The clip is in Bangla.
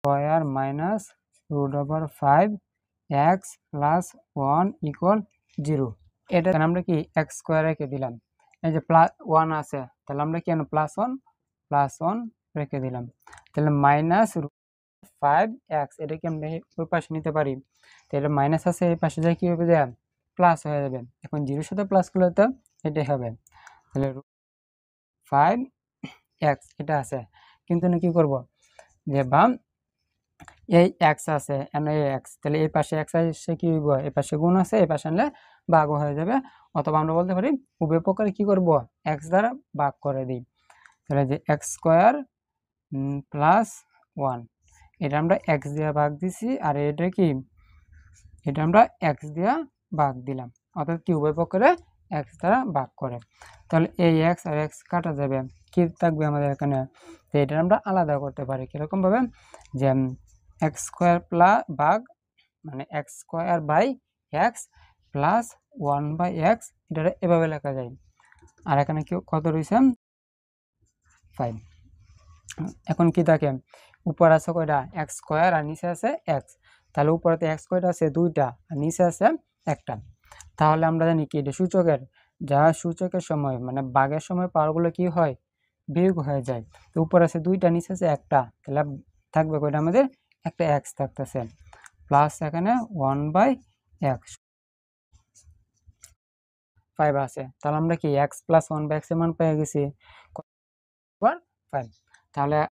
Square minus root over 5 x plus 1 equal 0। এটা আমরা কি এক্স স্কোয়ার রেখে দিলাম, এই যে প্লাস 1 আছে, তাহলে আমরা কি +1 রেখে দিলাম, তাহলে মাইনাস 5x, এটা কি আমরা ওই পাশে নিতে পারি, তাহলে মাইনাস আছে এই পাশে যায় কি হবে, যায় প্লাস হয়ে যাবে। এখন 0 সাথে প্লাস করলে তো এটাই হবে, তাহলে 5x এটা আছে, কিন্তু কি করব, যে বাম এই x আছে এই x, তাহলে এই পাশে x আসে কি হইব, এই পাশে গুণ আছে, এই পাশে আনলে ভাগ হয়ে যাবে, অথবা আমরা বলতে পারি উভয় পক্ষে কি করব, x দ্বারা ভাগ করে দিই, তাহলে যে x স্কয়ার প্লাস 1, এটা আমরা x দিয়ে ভাগ দিছি, আর এটা কি, এটা আমরা x দিয়ে ভাগ দিলাম, অর্থাৎ কি উভয় পক্ষে x দ্বারা ভাগ করে, তাহলে এই x আর x কাটা যাবে, কি থাকবে আমাদের এখানে, তো এটা আমরা আলাদা করতে পারি কিরকম ভাবে, যে x স্কয়ার প্লাস ভাগ মানে x square by x plus 1/x, এটা এভাবে লেখা যায়। আর এখানে কি কত রয়েছে 5। এখন কি থাকে, উপর আছে কয়টা x স্কয়ার আর নিচে আছে x, তাহলে উপরেতে x কয়টা আছে 2টা, আর নিচে আছে একটা, তাহলে আমরা জানি কি এটা সূচকের, যা সূচকের সময় মানে ভাগের সময় পাওয়ারগুলো কি হয়, বিয়োগ হয়ে যায়, তো উপর আছে 2টা নিচে আছে একটা, তাহলে থাকবে কয়টা আমাদের একটা x থাকতেছে, প্লাস এখানে 1/x 5 আছে, তাহলে আমরা কি x প্লাস 1/x এর মান পেয়ে গেছি 5, তাহলে